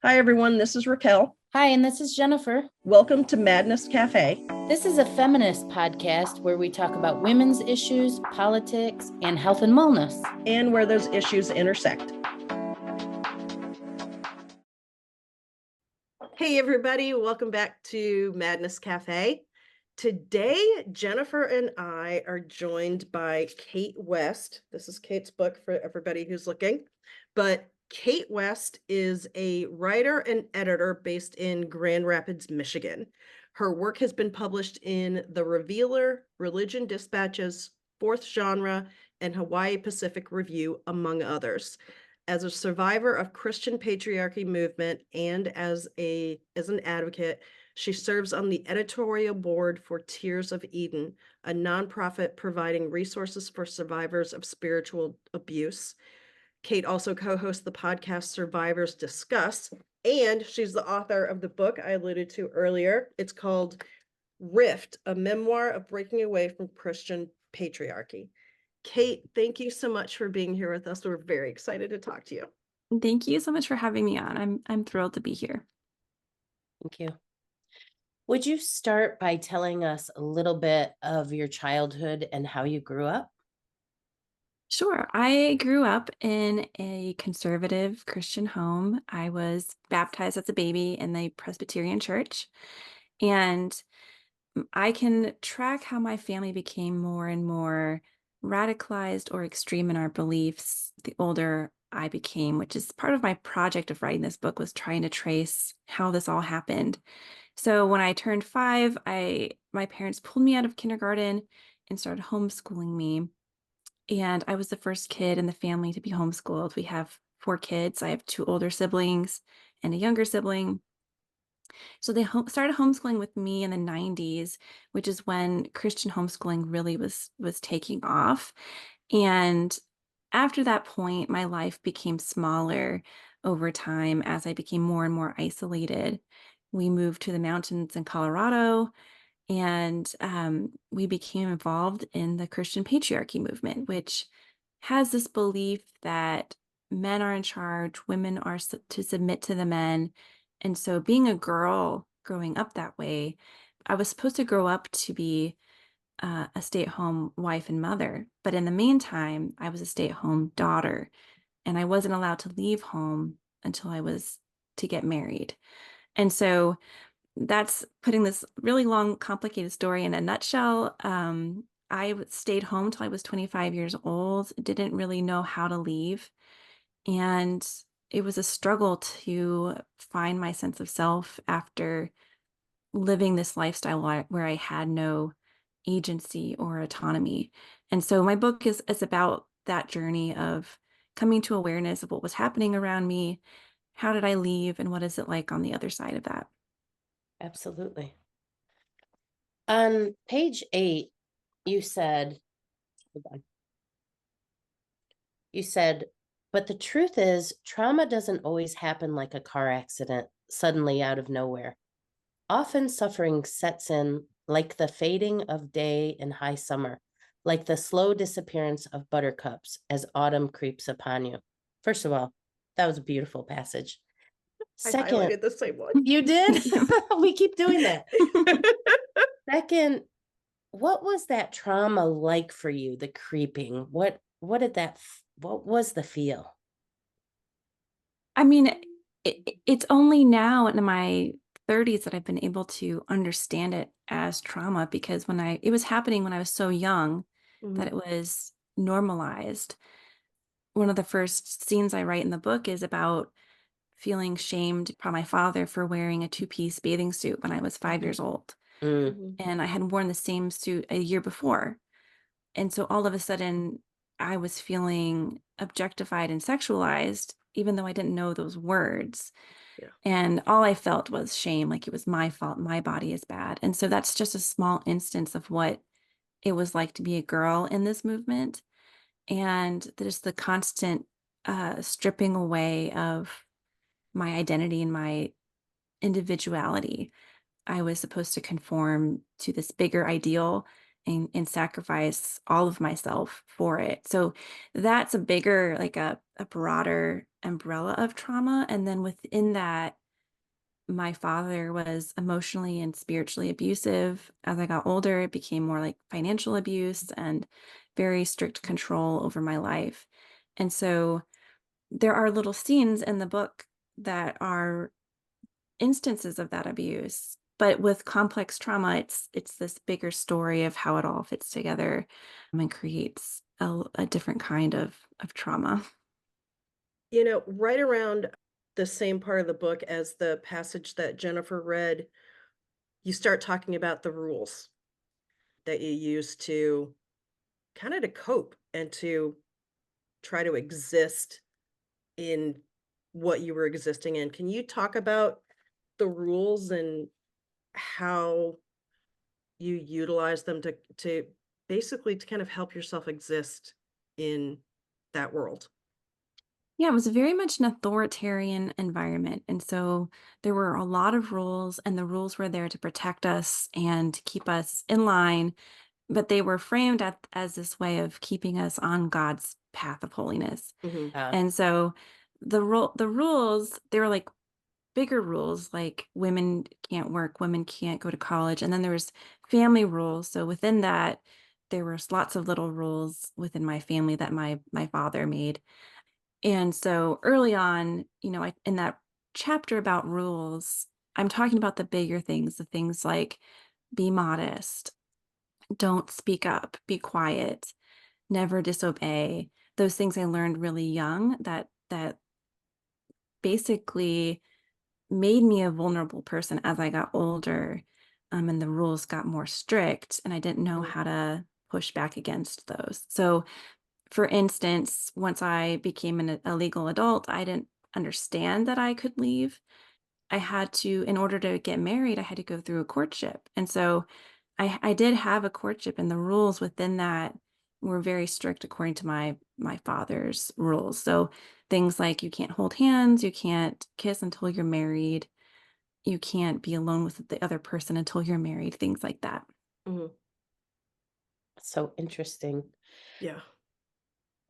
Hi, everyone. This is Raquel. Hi, and this is Jennifer. Welcome to Madness Cafe. This is a feminist podcast where we talk about women's issues, politics, and health and wellness. And where those issues intersect. Hey, everybody. Welcome back to Madness Cafe. Today, Jennifer and I are joined by Cait West. This is Cait's book for everybody who's looking. But Cait West is a writer and editor based in Grand Rapids, Michigan. Her work has been published in The Revealer, Religion Dispatches, Fourth Genre, and Hawai'i Pacific Review, among others. As a survivor of Christian Patriarchy movement and as an advocate, she serves on the editorial board for Tears of Eden, a nonprofit providing resources for survivors of spiritual abuse. Cait also co-hosts the podcast Survivors Discuss, and she's the author of the book I alluded to earlier. It's called Rift, a Memoir of Breaking Away from Christian Patriarchy. Cait, thank you so much for being here with us. We're very excited to talk to you. Thank you so much for having me on. I'm thrilled to be here. Thank you. Would you start by telling us a little bit of your childhood and how you grew up? Sure. I grew up in a conservative Christian home. I was baptized as a baby in the Presbyterian church, and I can track how my family became more and more radicalized or extreme in our beliefs the older I became, which is part of my project of writing this book, was trying to trace how this all happened. So when I turned 5, my parents pulled me out of kindergarten and started homeschooling me. And I was the first kid in the family to be homeschooled. We have 4 kids. I have 2 older siblings and a younger sibling. So they started homeschooling with me in the 90s, which is when Christian homeschooling really was taking off. And after that point, my life became smaller over time as I became more and more isolated. We moved to the mountains in Colorado, and we became involved in the Christian Patriarchy movement, which has this belief that men are in charge, women are to submit to the men. And so being a girl growing up that way, I was supposed to grow up to be a stay-at-home wife and mother. But in the meantime, I was a stay-at-home daughter, and I wasn't allowed to leave home until I was to get married. And so that's putting this really long, complicated story in a nutshell. I stayed home till I was 25 years old, didn't really know how to leave. And it was a struggle to find my sense of self after living this lifestyle where I had no agency or autonomy. And so my book is about that journey of coming to awareness of what was happening around me. How did I leave, and what is it like on the other side of that? Absolutely. On page 8, you said, but the truth is, trauma doesn't always happen like a car accident, suddenly out of nowhere. Often suffering sets in like the fading of day in high summer, like the slow disappearance of buttercups as autumn creeps upon you. First of all, that was a beautiful passage. I highlighted the same one. You did? We keep doing that. Second, what was that trauma like for you, the creeping? What was the feel? I mean, it's only now in my 30s that I've been able to understand it as trauma, because it was happening when I was so young that it was normalized. One of the first scenes I write in the book is about feeling shamed by my father for wearing a 2-piece bathing suit when I was 5 years old. And I had worn the same suit a year before. And so all of a sudden, I was feeling objectified and sexualized, even though I didn't know those words. Yeah. And all I felt was shame, like it was my fault, my body is bad. And so that's just a small instance of what it was like to be a girl in this movement. And there's the constant stripping away of my identity and my individuality. I was supposed to conform to this bigger ideal, and sacrifice all of myself for it. So that's a bigger, like a broader umbrella of trauma. And then within that, my father was emotionally and spiritually abusive. As I got older, it became more like financial abuse and very strict control over my life. And so there are little scenes in the book that are instances of that abuse. But with complex trauma, it's this bigger story of how it all fits together, and creates a different kind of trauma. Right around the same part of the book as the passage that Jennifer read, you start talking about the rules that you use to kind of to cope and to try to exist in what you were existing in. Can you talk about the rules and how you utilize them to basically to kind of help yourself exist in that world? Yeah, it was very much an authoritarian environment. And so there were a lot of rules, and the rules were there to protect us and to keep us in line, but they were framed as this way of keeping us on God's path of holiness. Mhm. And so the rules, they were like bigger rules, like women can't work, women can't go to college. And then there was family rules. So within that, there was lots of little rules within my family that my father made. And so early on, in that chapter about rules, I'm talking about the bigger things, the things like be modest, don't speak up, be quiet, never disobey. Those things I learned really young that basically made me a vulnerable person as I got older, and the rules got more strict, and I didn't know Mhm. how to push back against those. So for instance, once I became a legal adult, I didn't understand that I could leave. I had to, in order to get married, I had to go through a courtship. And so I did have a courtship, and the rules within that were very strict according to my father's rules. So things like you can't hold hands, you can't kiss until you're married, you can't be alone with the other person until you're married, things like that. Mhm. So interesting. Yeah.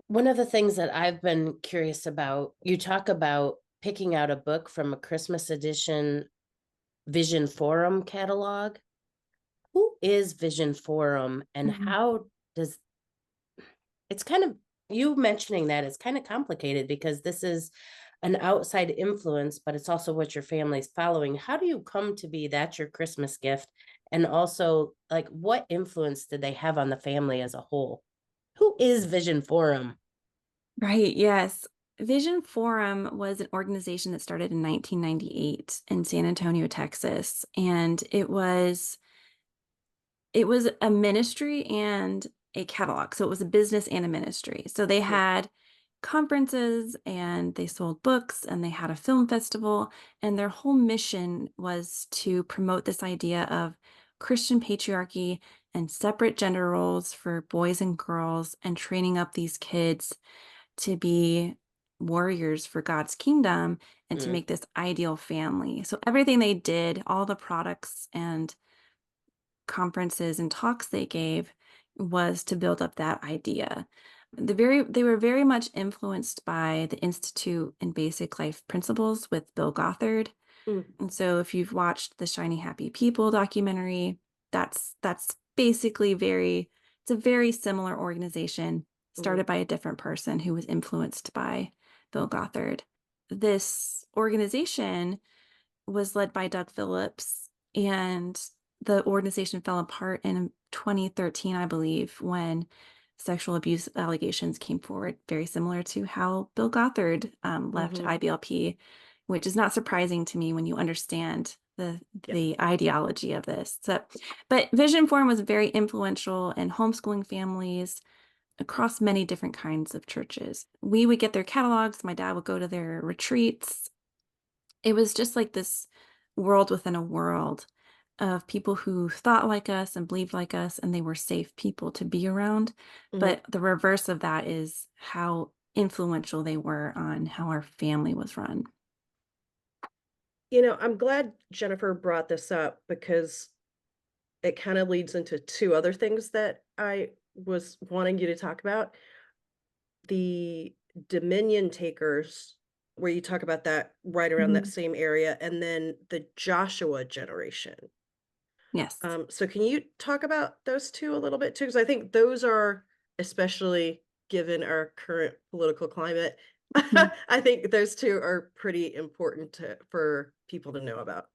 One of the things that I've been curious about, you talk about picking out a book from a Christmas edition Vision Forum catalog. Who is Vision Forum and Mhm. how does it's kind of you mentioning that is kind of complicated because this is an outside influence, but it's also what your family's following. How do you come to be that's your Christmas gift? And also, like, what influence did they have on the family as a whole? Who is Vision Forum? Right, yes. Vision Forum was an organization that started in 1998 in San Antonio, Texas, and it was a ministry and a catalog. So it was a business and a ministry. So they Mm. had conferences and they sold books and they had a film festival, and their whole mission was to promote this idea of Christian patriarchy and separate gender roles for boys and girls, and training up these kids to be warriors for God's kingdom and to Mm, make this ideal family. So everything they did, all the products and conferences and talks they gave, was to build up that idea. They were very much influenced by the Institute in Basic Life Principles with Bill Gothard. Mm. And so if you've watched the Shiny Happy People documentary, that's basically it's a very similar organization Mhm. started by a different person who was influenced by Bill Gothard. This organization was led by Doug Phillips, and the organization fell apart in 2013, I believe, when sexual abuse allegations came forward, very similar to how Bill Gothard left Mhm. IBLP, which is not surprising to me when you understand the Yeah. the ideology of this. So, but Vision Forum was very influential in homeschooling families across many different kinds of churches. We would get their catalogs. My dad would go to their retreats. It was just like this world within a world of people who thought like us and believed like us, and they were safe people to be around. Mhm. But the reverse of that is how influential they were on how our family was run. I'm glad Jennifer brought this up because it kind of leads into two other things that I was wanting you to talk about. The Dominion takers, where you talk about that right around that Mhm. same area, and then the Joshua generation. Yes. So can you talk about those two a little bit too? Because I think those are, especially given our current political climate, Mhm. I think those two are pretty important for people to know about.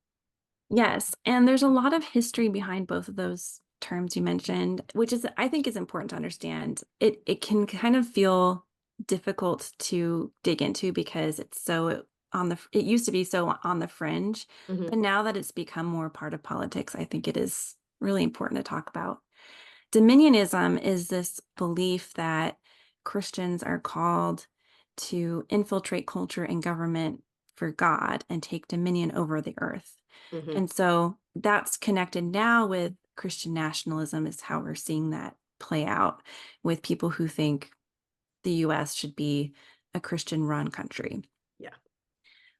Yes, and there's a lot of history behind both of those terms you mentioned, which is I think is important to understand. It can kind of feel difficult to dig into because it's so on the it used to be so on the fringe, but Mhm, now that it's become more part of politics, I think it is really important to talk about. Dominionism is this belief that Christians are called to infiltrate culture and government for God and take dominion over the earth. mhm. And so that's connected now with Christian nationalism, is how we're seeing that play out with people who think the US should be a Christian run country. Yeah.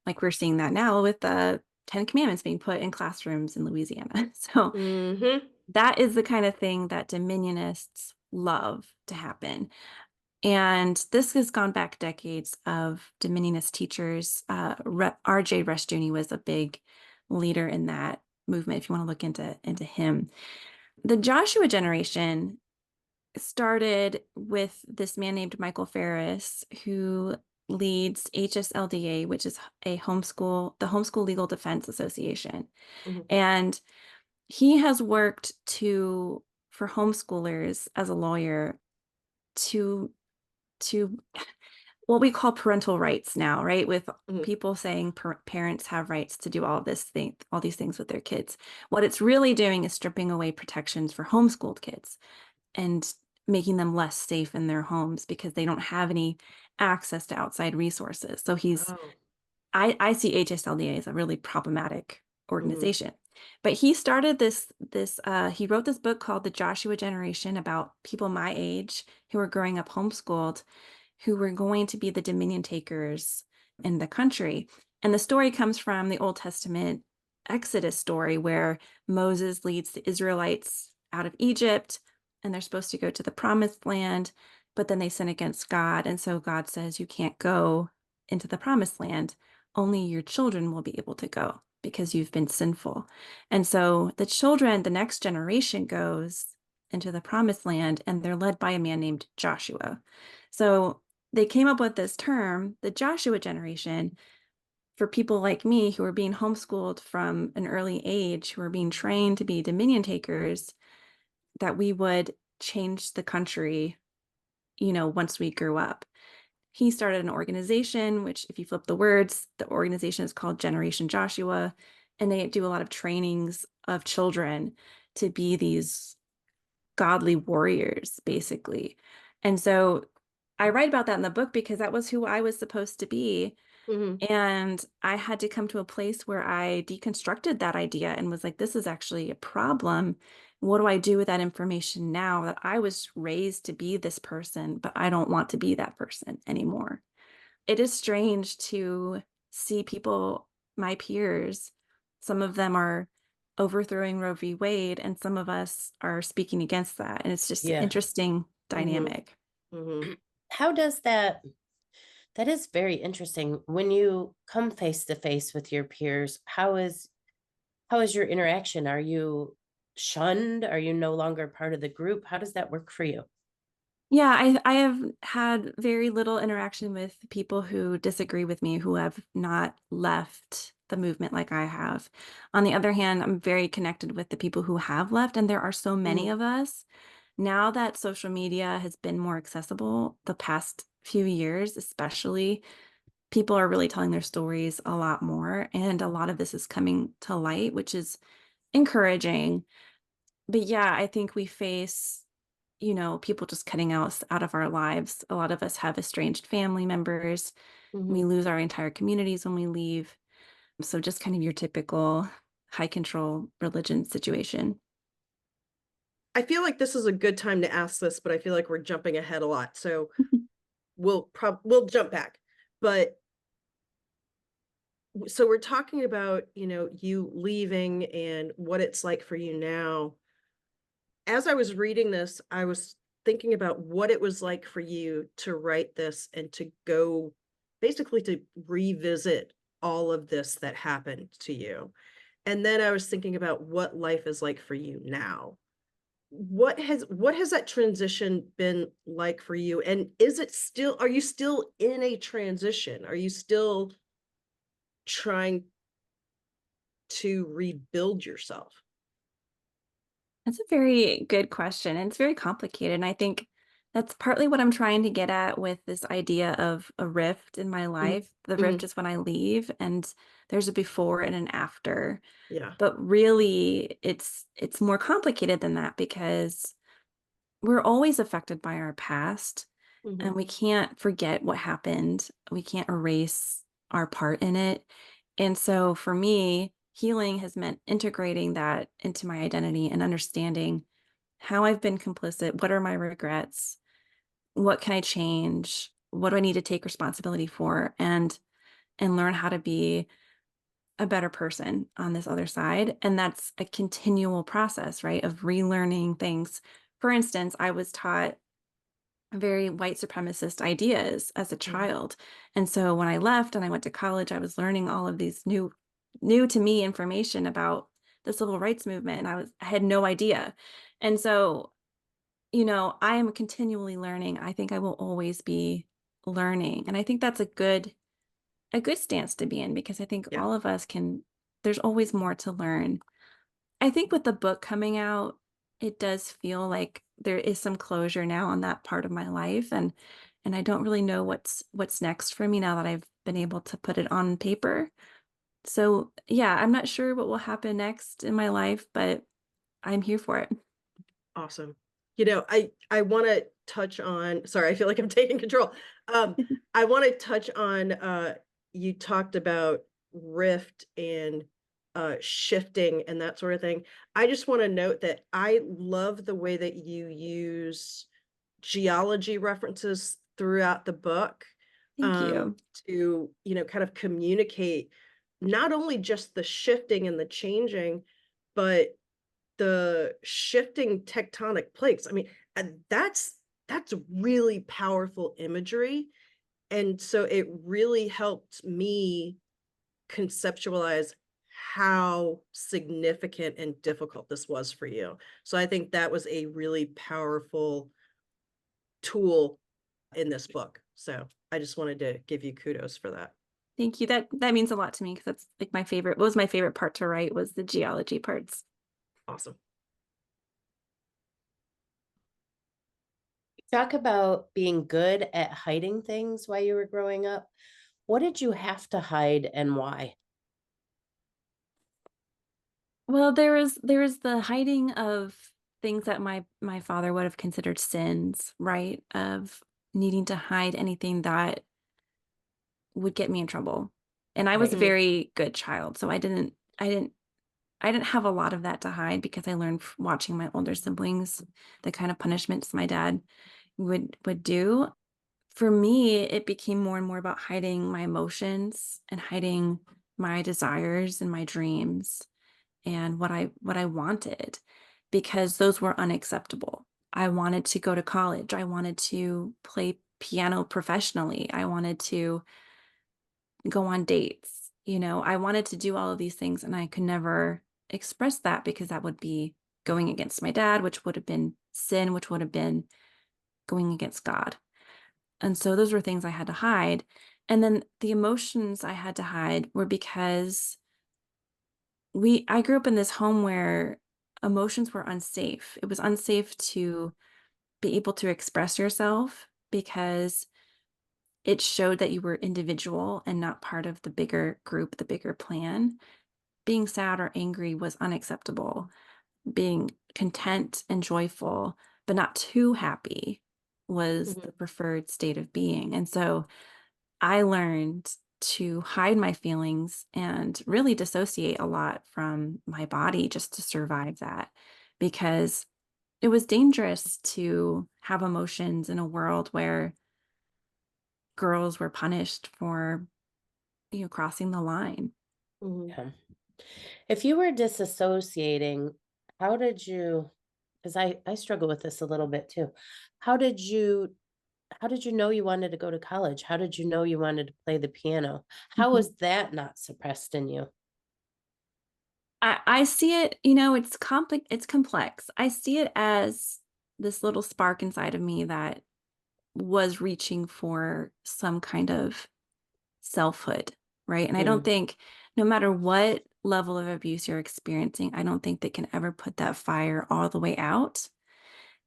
Like we're seeing that now with the Ten Commandments being put in classrooms in Louisiana. So Mhm. that is the kind of thing that dominionists love to happen. And this has gone back decades of dominionist teachers. R.J. Rushdoony was a big leader in that movement, if you want to look into him. The Joshua generation started with this man named Michael Ferris, who leads HSLDA, which is the Homeschool Legal Defense Association. Mhm. And he has worked for homeschoolers as a lawyer to to what we call parental rights now, right? With Mhm. people saying parents have rights to do all these things with their kids. What it's really doing is stripping away protections for homeschooled kids and making them less safe in their homes because they don't have any access to outside resources. So Oh. I see HSLDA as a really problematic Mhm. organization. But he started he wrote this book called The Joshua Generation about people my age who are growing up homeschooled, who were going to be the dominion takers in the country. And the story comes from the Old Testament Exodus story where Moses leads the Israelites out of Egypt and they're supposed to go to the promised land, but then they sin against God. And so God says, you can't go into the promised land. Only your children will be able to go because you've been sinful. And so the next generation goes into the promised land and they're led by a man named Joshua. So they came up with this term, the Joshua generation, for people like me who are being homeschooled from an early age, who are being trained to be dominion takers, that we would change the country, once we grew up. He started an organization, which, if you flip the words, the organization is called Generation Joshua, and they do a lot of trainings of children to be these godly warriors, basically. And so I write about that in the book because that was who I was supposed to be. Mhm. And I had to come to a place where I deconstructed that idea and was like, this is actually a problem. What do I do with that information now that I was raised to be this person, but I don't want to be that person anymore? It is strange to see people, my peers, some of them are overthrowing Roe v. Wade, and some of us are speaking against that. And it's just an Yeah. interesting Mhm. dynamic. Mhm. How does that is very interesting. When you come face to face with your peers, how is your interaction? Are you shunned? Are you no longer part of the group? How does that work for you? Yeah, I have had very little interaction with people who disagree with me, who have not left the movement like I have. On the other hand, I'm very connected with the people who have left, and there are so many Mhm. of us. Now that social media has been more accessible the past few years, especially, people are really telling their stories a lot more, and a lot of this is coming to light, which is encouraging. But yeah, I think we face, people just cutting us out of our lives. A lot of us have estranged family members. We Mhm. lose our entire communities when we leave. So just kind of your typical high control religion situation. I feel like this is a good time to ask this, but I feel like we're jumping ahead a lot. So we'll jump back. But so we're talking about, you leaving and what it's like for you now. as I was reading this, I was thinking about what it was like for you to write this and to go basically to revisit all of this that happened to you. And then I was thinking about what life is like for you now. What has that transition been like for you? And are you still in a transition? Are you still trying to rebuild yourself? That's a very good question, and it's very complicated, and I think that's partly what I'm trying to get at with this idea of a rift in my Mhm, life. The rift mhm, is when I leave, and there's a before and an after. yeah, But really, it's more complicated than that because we're always affected by our past, mhm, and we can't forget what happened. We can't erase our part in it. And so for me, healing has meant integrating that into my identity and understanding how I've been complicit. What are my regrets? What can I change? What do I need to take responsibility for? And learn how to be a better person on this other side. And that's a continual process, right? Of relearning things. For instance, I was taught very white supremacist ideas as a mhm, child. And so when I left and I went to college, I was learning all of these new to me information about the civil rights movement, and I had no idea. And so, I am continually learning. I think I will always be learning. And I think that's a good stance to be in because I think yeah, all of us can there's always more to learn. I think with the book coming out, it does feel like there is some closure now on that part of my life, and I don't really know what's next for me now that I've been able to put it on paper. So, yeah, I'm not sure what will happen next in my life, but I'm here for it. awesome. I wanna touch on, sorry, I feel like I'm taking control. I wanna touch on, you talked about rift and, shifting and that sort of thing. I just wanna note that I love the way that you use geology references throughout the book, Thank um, you. to, kind of communicate not only just the shifting and the changing, but the shifting tectonic plates. I mean, and that's really powerful imagery, and so it really helped me conceptualize how significant and difficult this was for you. So I think that was a really powerful tool in this book. So I just wanted to give you kudos for that. Thank you. That means a lot to me because that's like my favorite what was my favorite part to write was the geology parts. Awesome. Talk about being good at hiding things while you were growing up. What did you have to hide and why? Well, there was the hiding of things that my father would have considered sins, right? Of needing to hide anything that would get me in trouble. And I was Right. a Mhm, very good child, so I didn't have a lot of that to hide because I learned watching my older siblings the kind of punishments my dad would do. For me, it became more and more about hiding my emotions and hiding my desires and my dreams and what I wanted because those were unacceptable. I wanted to go to college. I wanted to play piano professionally. I wanted to go on dates. I wanted to do all of these things and I could never express that because that would be going against my dad, which would have been sin, which would have been going against God. And so those were things I had to hide. And then the emotions I had to hide were because I grew up in this home where emotions were unsafe. It was unsafe to be able to express yourself because it showed that you were individual and not part of the bigger group, the bigger plan. Being sad or angry was unacceptable. Being content and joyful, but not too happy was mhm, the preferred state of being. And so I learned to hide my feelings and really dissociate a lot from my body just to survive that because it was dangerous to have emotions in a world where girls were punished for, crossing the line. mhm. Yeah. If you were disassociating, how did you because I struggle with this a little bit too. How did you how did you know you wanted to go to college? How did you know you wanted to play the piano? How Mhm. was that not suppressed in you? I see it, it's complex. I see it as this little spark inside of me that was reaching for some kind of selfhood, right? And I don't Mm, think no matter what level of abuse you're experiencing, I don't think they can ever put that fire all the way out.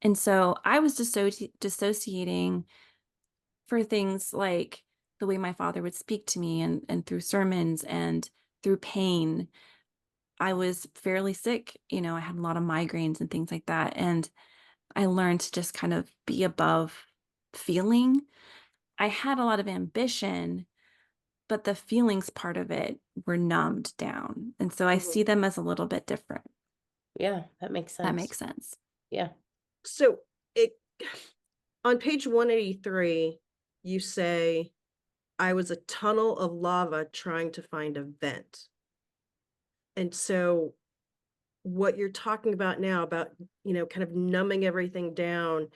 And so I was dissociating for things like the way my father would speak to me and through sermons and through pain. I was fairly sick, I had a lot of migraines and things like that. And I learned to just kind of be above feeling. I had a lot of ambition, but the feelings part of it were numbed down. And so I Mhm. see them as a little bit different. yeah, that makes That sense. makes sense. Yeah. So it on page 183, you say, I was a tunnel of lava trying to find a vent. And so what you're talking about now about, kind of numbing everything down,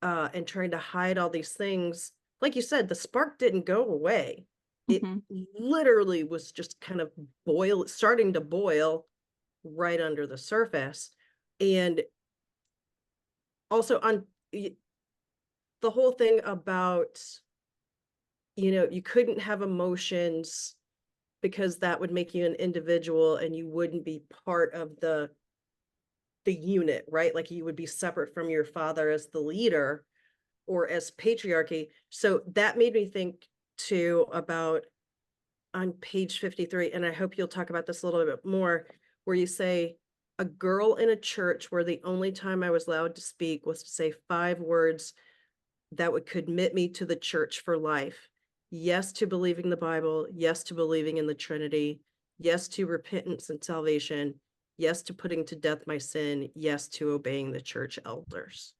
and trying to hide all these things, like you said, the spark didn't go away. It Mhm. literally was just kind of starting to boil right under the surface. And also the whole thing about, you couldn't have emotions because that would make you an individual and you wouldn't be part of the unit, right? Like you would be separate from your father as the leader or as patriarchy. So that made me think too about on page 53, and I hope you'll talk about this a little bit more, where you say, a girl in a church where the only time I was allowed to speak was to say 5 words that would commit me to the church for life. Yes to believing the Bible. Yes to believing in the Trinity. Yes to repentance and salvation. Yes to putting to death my sin. Yes to obeying the church elders.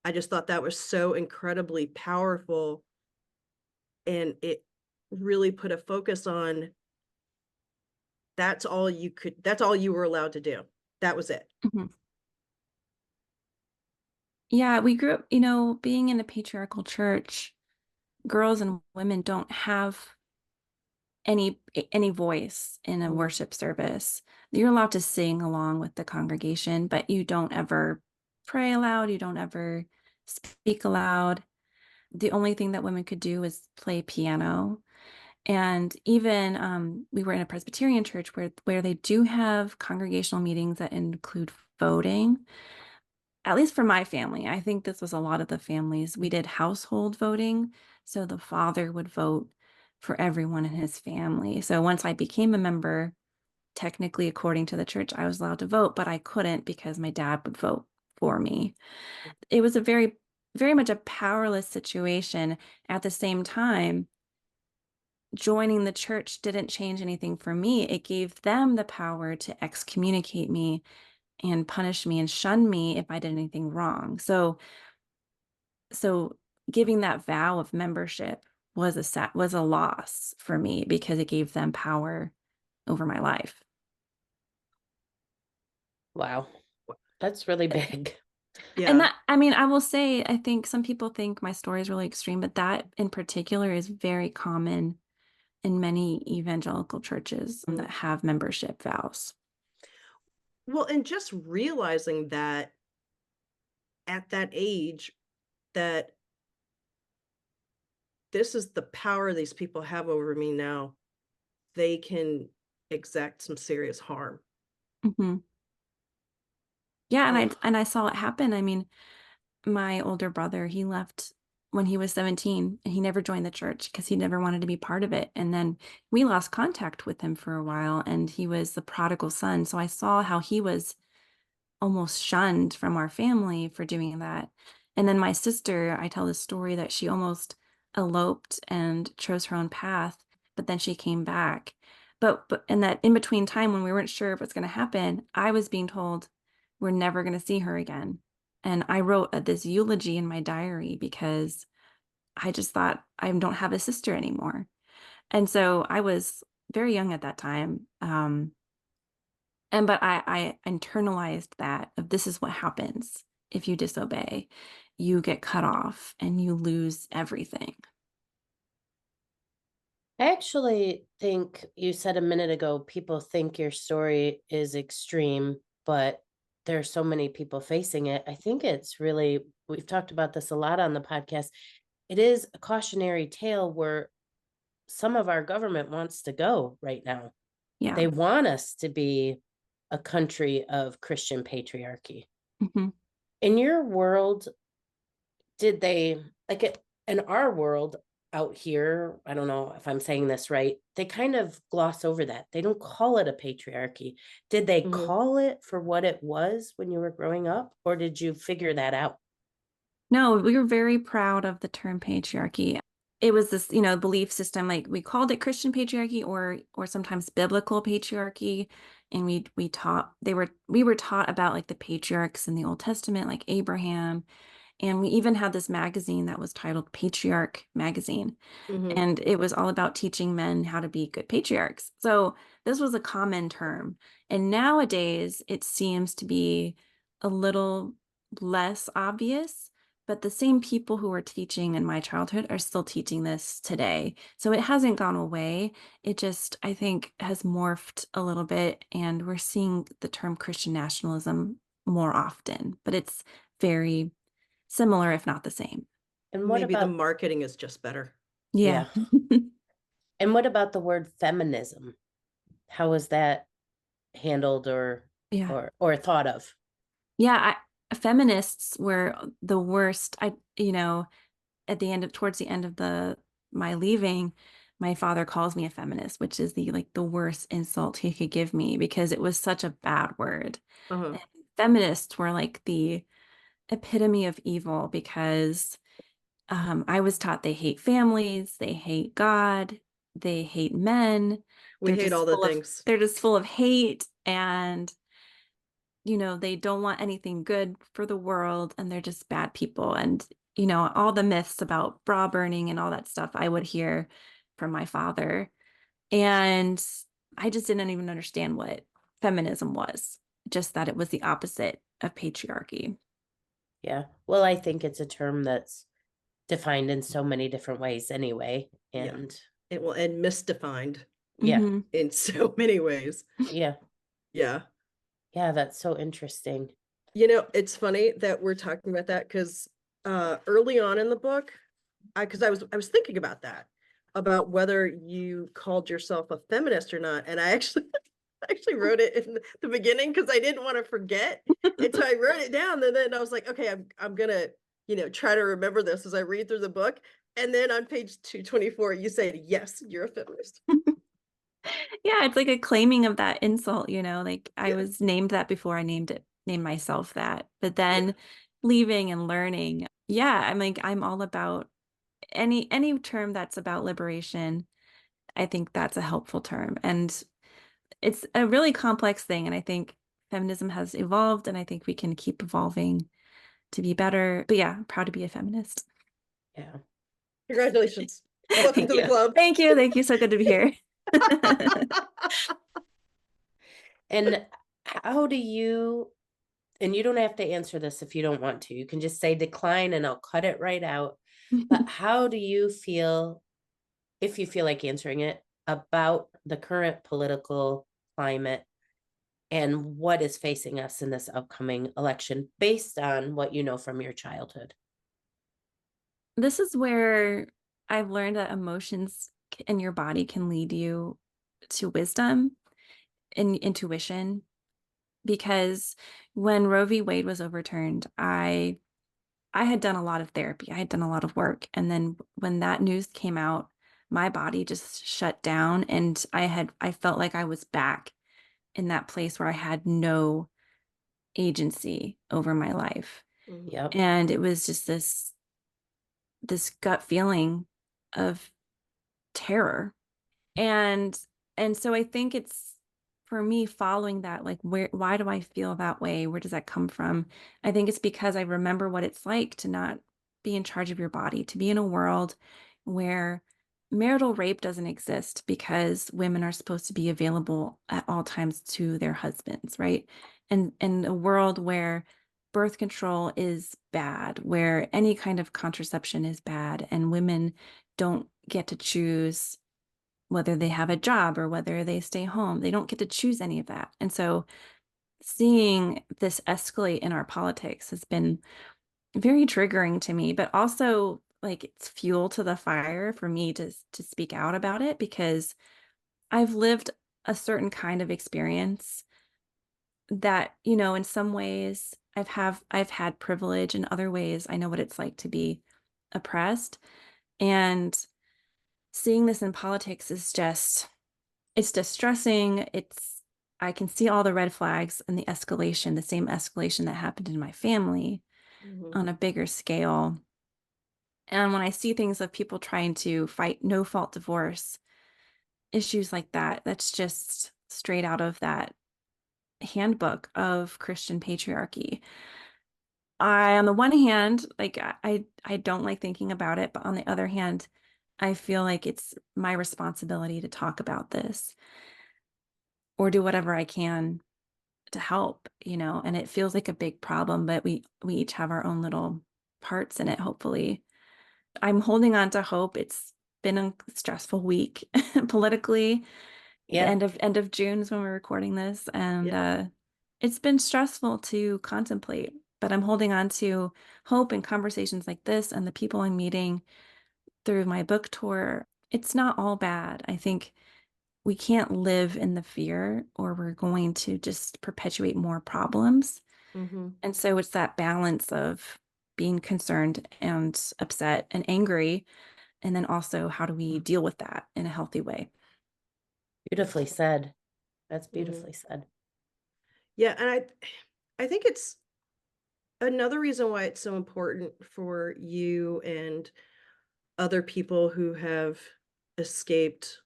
I just thought that was so incredibly powerful. And it really put a focus on that's all you were allowed to do. That was it. Mhm. Yeah, we grew up, being in a patriarchal church, girls and women don't have any voice in a Mhm. worship service. You're allowed to sing along with the congregation, but you don't ever pray aloud, you don't ever speak aloud. The only thing that women could do is play piano. And even we were in a Presbyterian church where they do have congregational meetings that include voting. At least for my family, I think this was a lot of the families. We did household voting. So the father would vote for everyone in his family. So once I became a member, technically, according to the church, I was allowed to vote, but I couldn't because my dad would vote for me. It was a very, very much a powerless situation. At the same time, joining the church didn't change anything for me. It gave them the power to excommunicate me and punish me and shun me if I did anything wrong. So giving that vow of membership was a loss for me because it gave them power over my life. Wow. That's really big. And Yeah. that, I mean, I will say, I think some people think my story is really extreme, but that in particular is very common in many evangelical churches Mhm. that have membership vows. Well, and just realizing that at that age, that this is the power these people have over me now, they can exact some serious harm. Mhm. Yeah, and I Oh, and I saw it happen. I mean, my older brother, he left when he was 17 and he never joined the church because he never wanted to be part of it. And then we lost contact with him for a while and he was the prodigal son. So I saw how he was almost shunned from our family for doing that. And then my sister, I tell this story that she almost eloped and chose her own path, but then she came back. But in that in between time when we weren't sure if what's going to happen, I was being told we're never going to see her again. And I wrote this eulogy in my diary because I just thought I don't have a sister anymore. And so I was very young at that time. But I internalized that of this is what happens if you disobey. You get cut off and you lose everything. I actually think you said a minute ago, people think your story is extreme, but there are so many people facing it. I think it's really, we've talked about this a lot on the podcast. It is a cautionary tale where some of our government wants to go right now. Yeah. They want us to be a country of Christian patriarchy. Mhm. In your world, did they, like it, in our world out here, I don't know if I'm saying this right, they kind of gloss over that. They don't call it a patriarchy. Did they Mhm. call it for what it was when you were growing up, or did you figure that out? No, we were very proud of the term patriarchy. It was this, belief system, like we called it Christian patriarchy or sometimes biblical patriarchy. And we were taught about like the patriarchs in the Old Testament, like Abraham. And we even had this magazine that was titled Patriarch Magazine. Mhm. And it was all about teaching men how to be good patriarchs. So this was a common term. And nowadays it seems to be a little less obvious, but the same people who were teaching in my childhood are still teaching this today. So it hasn't gone away. It just, I think, has morphed a little bit. And we're seeing the term Christian nationalism more often, but it's very similar, if not the same. And what Maybe the about, marketing is just better. Yeah. and what about the word feminism? How is that handled Yeah. or thought of? Yeah. Feminists were the worst. Towards the end of my leaving, my father calls me a feminist, which is the worst insult he could give me because it was such a bad word. Uh-huh. And feminists were like the epitome of evil because I was taught they hate families, they hate God, they hate men. We hate all the things. They're just full of hate and they don't want anything good for the world and they're just bad people. And all the myths about bra burning and all that stuff I would hear from my father. And I just didn't even understand what feminism was, just that it was the opposite of patriarchy. Yeah. Well, I think it's a term that's defined in so many different ways anyway. Yeah. And It will end misdefined yeah, Mhm. in so many ways. yeah, Yeah. yeah, that's so interesting. It's funny that we're talking about that because early on in the book, because I was thinking about that, about whether you called yourself a feminist or not. And I actually I actually wrote it in the beginning because I didn't want to forget. And so I wrote it down. And then I was like, okay, I'm gonna, try to remember this as I read through the book. And then on page 224, you say, yes, you're a feminist. Yeah, it's like a claiming of that insult, like I Yeah. was named that before I named myself that. But Yeah. then leaving and learning, yeah, I'm all about any term that's about liberation. I think that's a helpful term. And it's a really complex thing. And I think feminism has evolved and I think we can keep evolving to be better. But yeah, I'm proud to be a feminist. Yeah. Congratulations. Welcome Thank to the you. club. Thank you. Thank you. So good to be here. And how do you, and you don't have to answer this if you don't want to, you can just say decline and I'll cut it right out. But how do you feel, if you feel like answering it, about the current political climate and what is facing us in this upcoming election based on what you know from your childhood? This is where I've learned that emotions in your body can lead you to wisdom and intuition. Because when Roe v. Wade was overturned, I had done a lot of therapy. I had done a lot of work. And then when that news came out, my body just shut down and I felt like I was back in that place where I had no agency over my life. Mhm. Yep. And it was just this gut feeling of terror. And so I think it's for me following that, like why do I feel that way? Where does that come from? I think it's because I remember what it's like to not be in charge of your body, to be in a world where marital rape doesn't exist because women are supposed to be available at all times to their husbands, right? And in a world where birth control is bad, where any kind of contraception is bad, and women don't get to choose whether they have a job or whether they stay home, they don't get to choose any of that. And so seeing this escalate in our politics has been very triggering to me, but also like it's fuel to the fire for me to speak out about it because I've lived a certain kind of experience that, in some ways I've had privilege, in other ways I know what it's like to be oppressed. And seeing this in politics is just it's distressing. I can see all the red flags and the escalation, the same escalation that happened in my family Mhm. on a bigger scale. And when I see things of people trying to fight no fault divorce, issues like that, that's just straight out of that handbook of Christian patriarchy. On the one hand, like I don't like thinking about it, but on the other hand, I feel like it's my responsibility to talk about this or do whatever I can to help, and it feels like a big problem, but we each have our own little parts in it, hopefully. I'm holding on to hope. It's been a stressful week politically. The Yeah. end of June is when we're recording this, and Yeah. it's been stressful to contemplate. But I'm holding on to hope and conversations like this, and the people I'm meeting through my book tour. It's not all bad. I think we can't live in the fear, or we're going to just perpetuate more problems. Mhm. And so it's that balance of being concerned and upset and angry. And then also, how do we deal with that in a healthy way? Beautifully said. That's Mhm. beautifully said. Yeah, and I think it's another reason why it's so important for you and other people who have escaped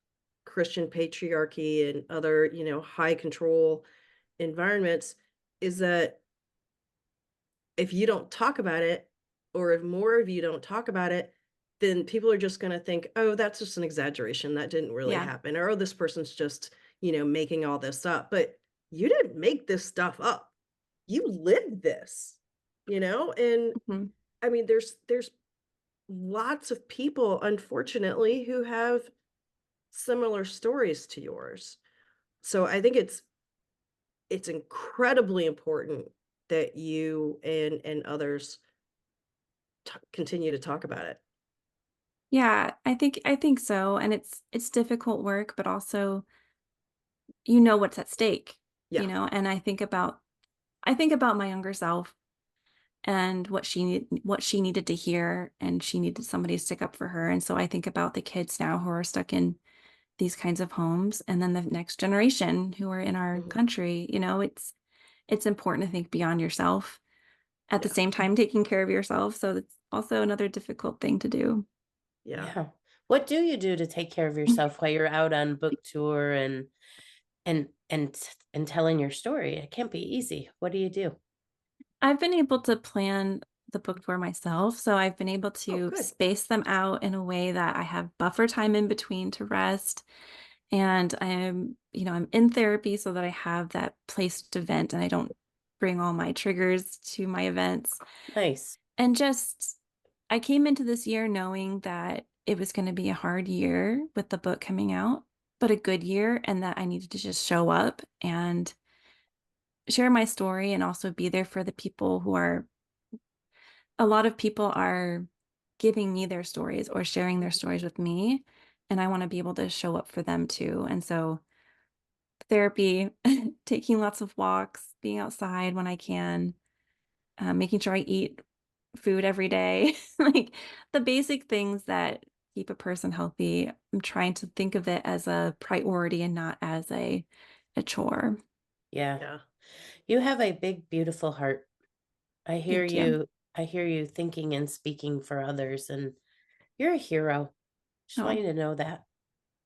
Christian patriarchy and other, high control environments is that if you don't talk about it, or if more of you don't talk about it, then people are just going to think, oh, that's just an exaggeration. That didn't really Yeah. happen. Or, oh, this person's just, making all this up. But you didn't make this stuff up. You lived this, and Mhm. I mean, there's lots of people, unfortunately, who have similar stories to yours. So I think it's incredibly important that you and others continue to talk about it. Yeah, I think so. And it's difficult work, but also what's at stake, Yeah. and I think about my younger self and what she needed to hear, and she needed somebody to stick up for her. And so I think about the kids now who are stuck in these kinds of homes, and then the next generation who are in our Mhm. country. It's important to think beyond yourself at the Yeah. same time taking care of yourself. So that's also another difficult thing to do. Yeah. Yeah. What do you do to take care of yourself while you're out on book tour and telling your story? It can't be easy. What do you do? I've been able to plan the book for myself. So I've been able Oh, to good. space them out in a way that I have buffer time in between to rest. And I'm in therapy so that I have that place to vent and I don't bring all my triggers to my events. Nice. And just, I came into this year knowing that it was going to be a hard year with the book coming out, but a good year, and that I needed to just show up and share my story and also be there for the people who are a lot of people are giving me their stories or sharing their stories with me. And I want to be able to show up for them too. And so therapy, taking lots of walks, being outside when I can, making sure I eat food every day, like the basic things that keep a person healthy. I'm trying to think of it as a priority and not as a chore. Yeah. Yeah. You have a big, beautiful heart. I hear Thank you. you. I hear you thinking and speaking for others, and you're a hero. Just want Oh, you to know that.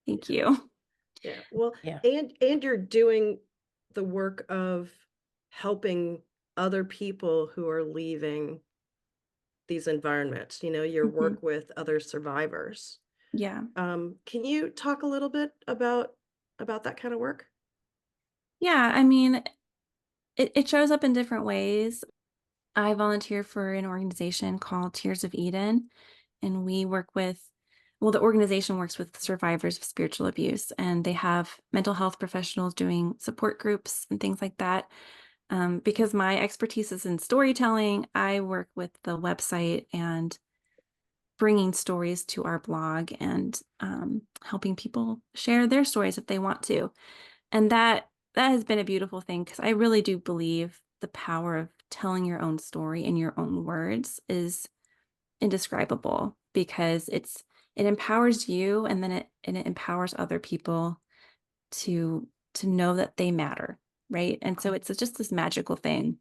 thank Yeah. you. Yeah. Well, Yeah. and you're doing the work of helping other people who are leaving these environments, your Mhm. work with other survivors. Yeah. Can you talk a little bit about that kind of work? Yeah. I mean, it shows up in different ways. I volunteer for an organization called Tears of Eden, and we work with, well, the organization works with survivors of spiritual abuse, and they have mental health professionals doing support groups and things like that. Because my expertise is in storytelling, I work with the website and bringing stories to our blog and helping people share their stories if they want to. And that has been a beautiful thing because I really do believe the power of telling your own story in your own words is indescribable because it empowers you, and then it empowers other people to know that they matter, right? And so it's just this magical thing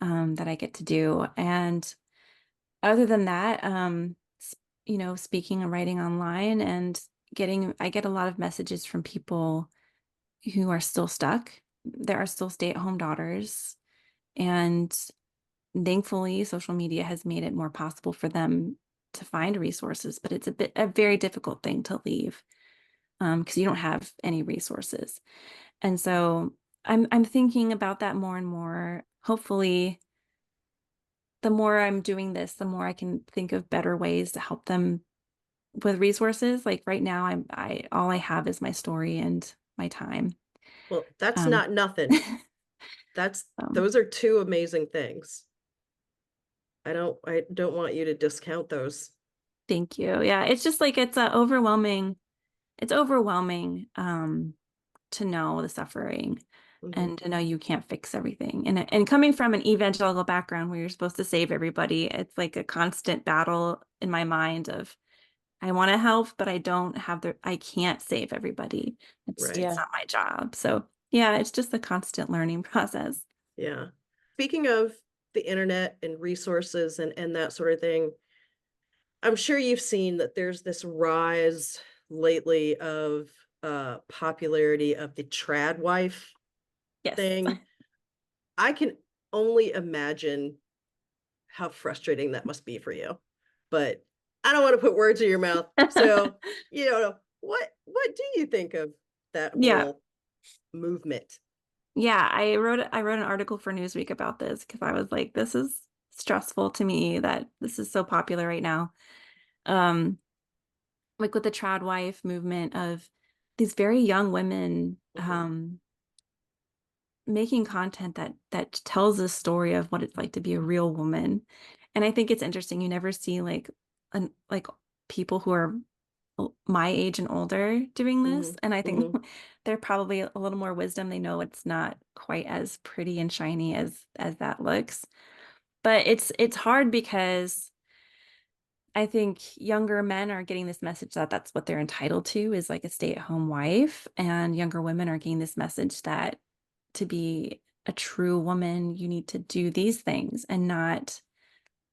that I get to do. And other than that, speaking and writing online and I get a lot of messages from people who are still stuck. There are still stay-at-home daughters, and thankfully, social media has made it more possible for them to find resources, but it's a very difficult thing to leave because you don't have any resources. And so I'm thinking about that more and more. Hopefully, the more I'm doing this, the more I can think of better ways to help them with resources. Like right now, I all I have is my story and my time. Well, that's Um, not nothing. so Those are two amazing things. I don't want you to discount those. thank you. Yeah, it's just like it's overwhelming. It's overwhelming to know the suffering Mhm. and to know you can't fix everything. And coming from an evangelical background where you're supposed to save everybody, it's like a constant battle in my mind of I want to help, but I can't save everybody. Right. It's Yeah. not my job. So yeah, it's just a constant learning process. Yeah. Speaking of the internet and resources and that sort of thing, I'm sure you've seen that there's this rise lately of popularity of the trad wife Yes. thing. I can only imagine how frustrating that must be for you. But I don't want to put words in your mouth. So, what do you think of that Yeah. whole movement? Yeah, I wrote an article for Newsweek about this because I was like, this is stressful to me that this is so popular right now. Um, like with the trad wife movement of these very young women Mhm. making content that tells a story of what it's like to be a real woman. And I think it's interesting. You never see like people who are my age and older doing this. Mhm. And I think Mhm. they're probably a little more wisdom. They know it's not quite as pretty and shiny as that looks. But it's hard because I think younger men are getting this message that that's what they're entitled to is like a stay-at-home wife, and younger women are getting this message that to be a true woman, you need to do these things and not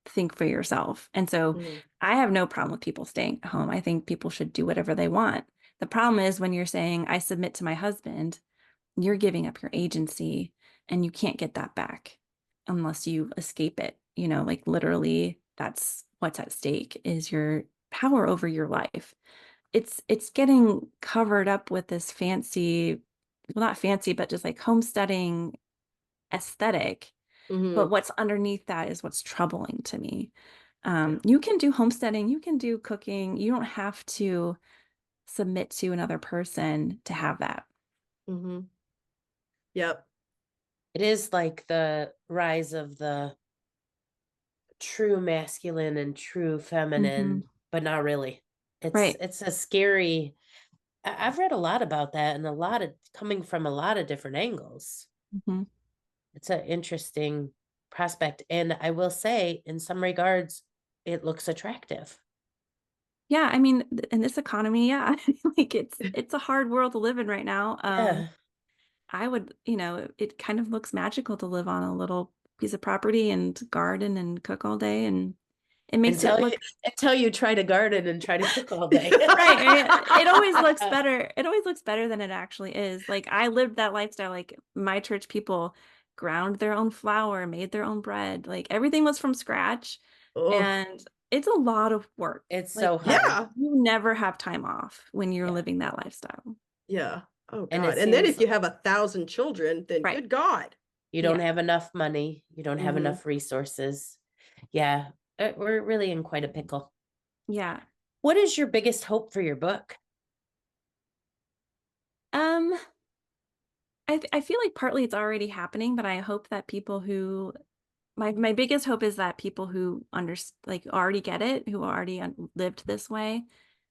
think for yourself. And so Mhm. I have no problem with people staying at home. I think people should do whatever they want. The problem is when you're saying, I submit to my husband, you're giving up your agency and you can't get that back unless you escape it. Like literally that's what's at stake is your power over your life. It's getting covered up with this fancy, well, not fancy, but just like homesteading aesthetic. But Mhm. what's underneath that is what's troubling to me. Yeah. You can do homesteading, you can do cooking. You don't have to submit to another person to have that. Mhm. Yep. It is like the rise of the true masculine and true Hmm. feminine, but not really. Right. It's a scary. I've read a lot about that and a lot of coming from a lot of different angles. Hmm. It's an interesting prospect. And I will say, in some regards, it looks attractive. Yeah, I mean, in this economy, yeah, like it's a hard world to live in right now. Yeah. I would, it kind of looks magical to live on a little piece of property and garden and cook all day, and it makes it Until look until you try to garden and try to cook all day. right, right. It always looks better. It always looks better than it actually is. Like I lived that lifestyle. Like my church people ground their own flour, made their own bread. Like everything was from scratch. Oh, And it's a lot of work. It's Like, so hard. Yeah. you never have time off when you're Yeah. living that lifestyle. Yeah. Oh And it God. And then if seems you have 1,000 children, then Right. good God. you don't Yeah. have enough money, you don't have Mhm. enough resources. Yeah, we're really in quite a pickle. Yeah. What is your biggest hope for your book? Um, I feel like partly it's already happening, but I hope that people who my biggest hope is that people who like already get it, who already lived this way,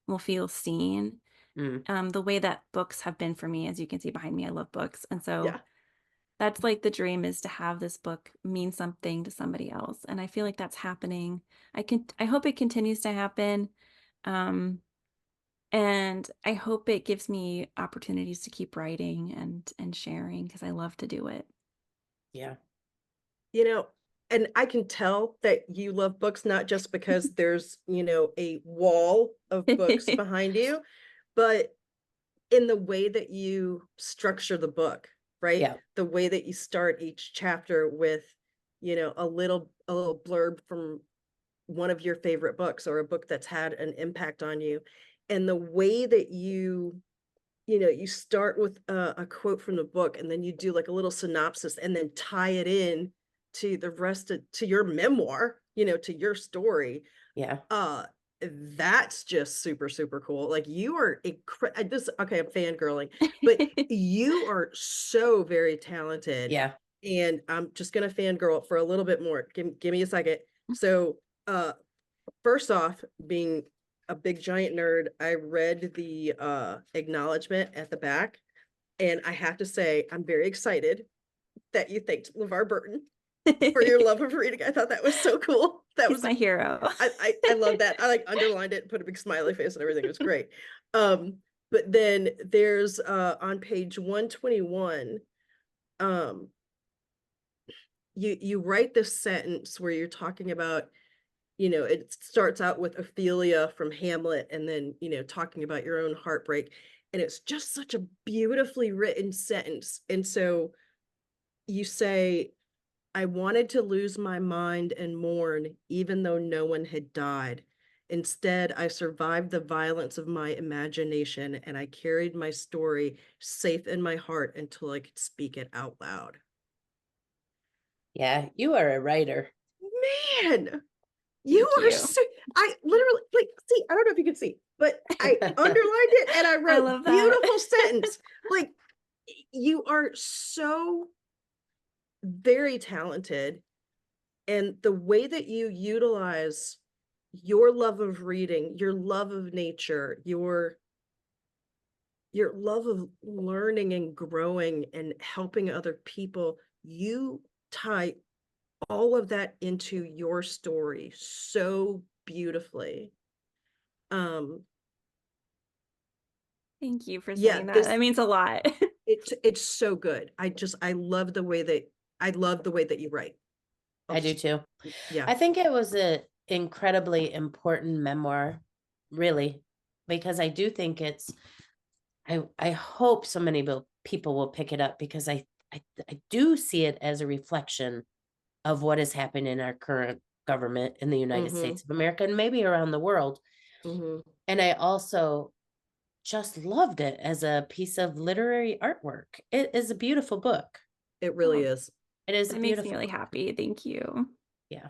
will feel seen. Mm, The way that books have been for me, as you can see behind me, I love books, and so Yeah. that's like the dream, is to have this book mean something to somebody else, and I feel like that's happening. I hope it continues to happen. Um, And I hope it gives me opportunities to keep writing and sharing, because I love to do it. yeah. You know, and I can tell that you love books, not just because there's, a wall of books behind you, but in the way that you structure the book, right? Yeah. The way that you start each chapter with, a little blurb from one of your favorite books or a book that's had an impact on you. And the way that you start with a quote from the book, and then you do like a little synopsis and then tie it in to the rest of to your memoir, to your story. Yeah. uh that's just super super cool. Like, you are this okay, I'm fangirling, but you are so very talented. Yeah. And I'm just gonna fangirl for a little bit more. Give me a second. So, uh first off, being a big giant nerd, I read the acknowledgement at the back, and I have to say I'm very excited that you thanked LeVar Burton for your love of reading. I thought that was so cool. That He's was my hero. I love that. I like underlined it, put a big smiley face and everything. It was great. But then there's on page 121, um, you write this sentence where you're talking about, it starts out with Ophelia from Hamlet, and then, talking about your own heartbreak. And it's just such a beautifully written sentence. And so you say, I wanted to lose my mind and mourn, even though no one had died. Instead, I survived the violence of my imagination, and I carried my story safe in my heart until I could speak it out loud. Yeah. You are a writer. Man, you Thank are you. so, I literally, like, see, I don't know if you can see, but I underlined it and I I wrote love that. beautiful sentence. Like, you are so very talented, and the way that you utilize your love of reading, your love of nature, your love of learning and growing and helping other people, you tie all of that into your story so beautifully. Um, Thank you for yeah, saying that. this That means a lot. it's so good. I love the way that you write. I'll I do just too. Yeah. I think it was an incredibly important memoir, really, because I do think I hope so many people will pick it up, because I do see it as a reflection of what is happening in our current government in the United Mm-hmm. States of America and maybe around the world. Mm-hmm. And I also just loved it as a piece of literary artwork. It is a beautiful book. It really Oh, is. It is a that makes me beautiful really book. happy. Thank you. Yeah.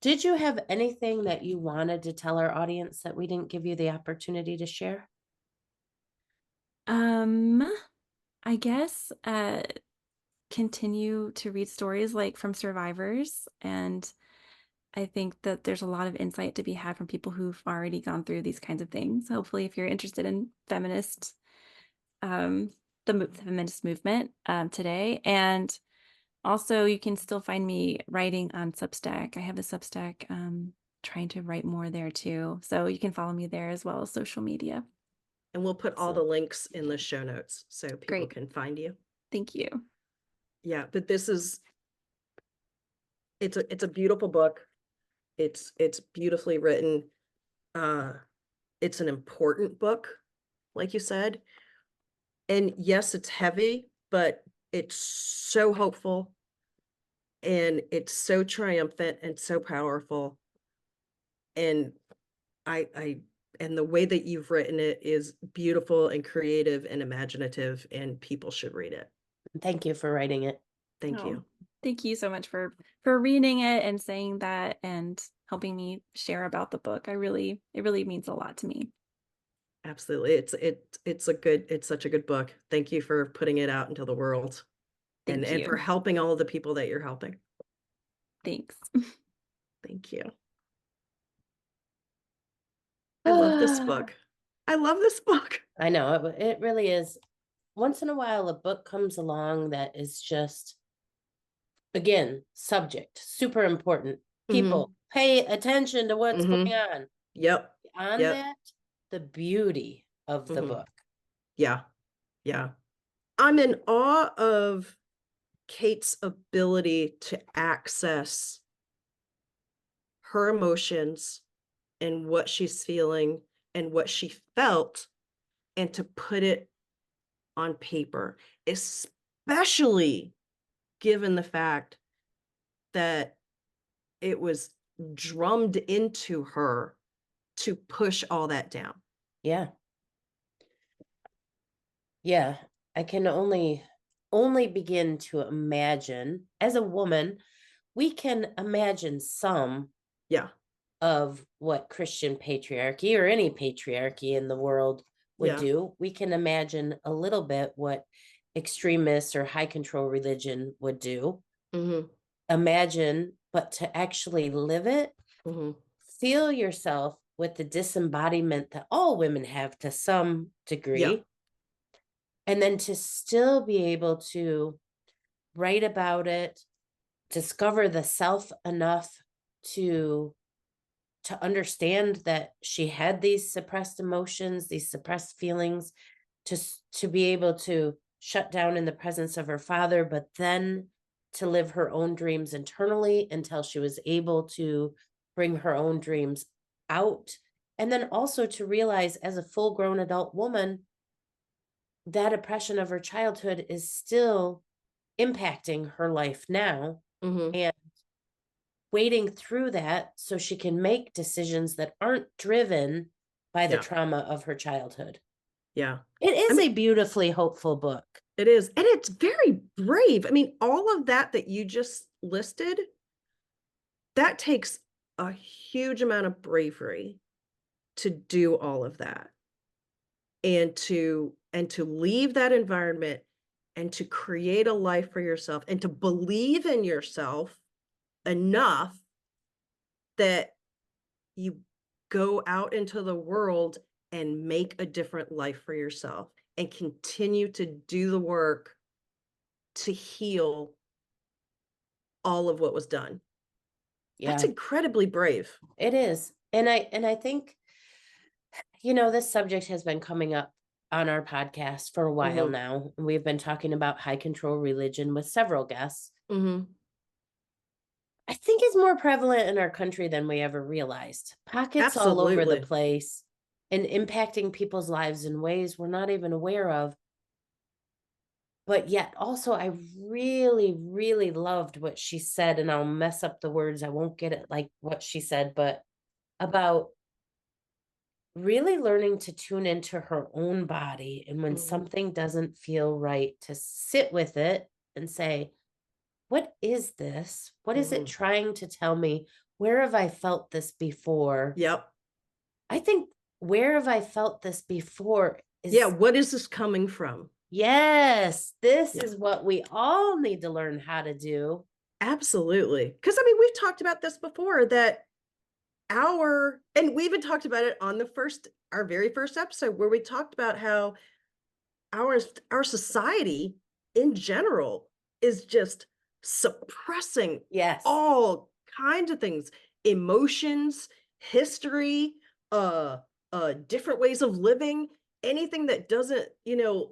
Did you have anything that you wanted to tell our audience that we didn't give you the opportunity to share? Um, I guess continue to read stories like from survivors, and I think that there's a lot of insight to be had from people who've already gone through these kinds of things. Hopefully, if you're interested in um, the feminist movement today. And also, you can still find me writing on Substack. I have a Substack, trying to write more there too. So you can follow me there, as well as social media. And we'll put all the Excellent. links in the show notes so people Great. can find you. Thank you. Yeah, but it's a beautiful book. It's beautifully written. Uh, it's an important book, like you said. And yes, it's heavy, but it's so hopeful, and it's so triumphant and so powerful. And and the way that you've written it is beautiful and creative and imaginative, and people should read it. Thank you for writing it. Thank you. Thank you so much for reading it and saying that and helping me share about the book. It really means a lot to me. Absolutely. It's such a good book. Thank you for putting it out into the world and Thank for you. helping all of the people that you're helping. Thanks. Thank you. I love this book. I love this book. I know it really is. Once in a while, a book comes along that is just, again, subject, super important. People pay attention to what's going on. Yep. On that, the beauty of the book. Yeah. Yeah. I'm in awe of Cait's ability to access her emotions and what she's feeling and what she felt, and to put it on paper, especially given the fact that it was drummed into her to push all that down. Yeah. Yeah. I can only begin to imagine, as a woman, we can imagine some of what Christian patriarchy or any patriarchy in the world would do. We can imagine a little bit what extremists or high control religion would do. Imagine, but to actually live it, feel yourself with the disembodiment that all women have to some degree. And then to still be able to write about it, discover the self enough to understand that she had these suppressed emotions, these suppressed feelings, to be able to shut down in the presence of her father, but then to live her own dreams internally until she was able to bring her own dreams out. And then also to realize, as a full-grown adult woman, that oppression of her childhood is still impacting her life now. And wading through that so she can make decisions that aren't driven by the trauma of her childhood. Yeah. It is a beautifully hopeful book. It is. And it's very brave. I mean, all of that you just listed, that takes a huge amount of bravery to do all of that. And to leave that environment and to create a life for yourself and to believe in yourself enough that you go out into the world and make a different life for yourself and continue to do the work to heal all of what was done. That's incredibly brave. It is. And I think, this subject has been coming up on our podcast for a while now. We've been talking about high control religion with several guests. I think it's more prevalent in our country than we ever realized. Pockets all over the place and impacting people's lives in ways we're not even aware of. But yet also, I really, really loved what she said, and I'll mess up the words. I won't get it like what she said, but about really learning to tune into her own body. And when something doesn't feel right, to sit with it and say, what is this? What is it trying to tell me? Where have I felt this before? I think, where have I felt this before? What is this coming from? Yes, this is what we all need to learn how to do. Absolutely. Because I mean, we've talked about this before, that and we even talked about it on our very first episode, where we talked about how our society in general is just suppressing all kinds of things, emotions, history, different ways of living, anything that doesn't,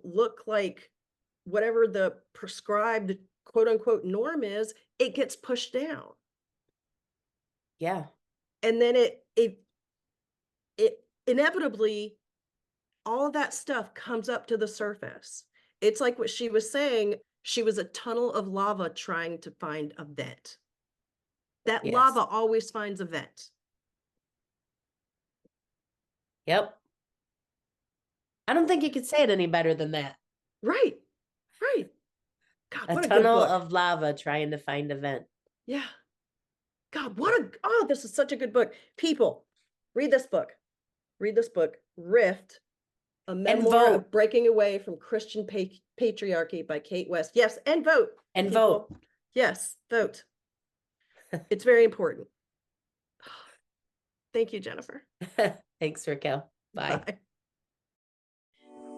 look like whatever the prescribed quote unquote norm is, it gets pushed down. And then it inevitably, all of that stuff comes up to the surface. It's like what she was saying. She was a tunnel of lava trying to find a vent. That lava always finds a vent. Yep. I don't think you could say it any better than that. Right. Right. God, A what a good tunnel book. of lava trying to find a vent. Yeah. God, this is such a good book. People, read this book. Read this book, Rift, a memoir vote. of breaking away from Christian patriarchy by Cait West. Yes, and vote. And people. vote. Yes, vote. It's very important. Thank you, Jennifer. Thanks, Raquel. Bye. Bye.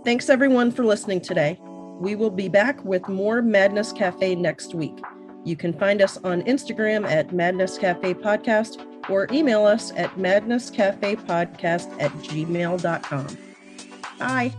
Thanks, everyone, for listening today. We will be back with more Madness Cafe next week. You can find us on Instagram at Madness Cafe Podcast or email us at madnesscafepodcast@gmail.com. Bye.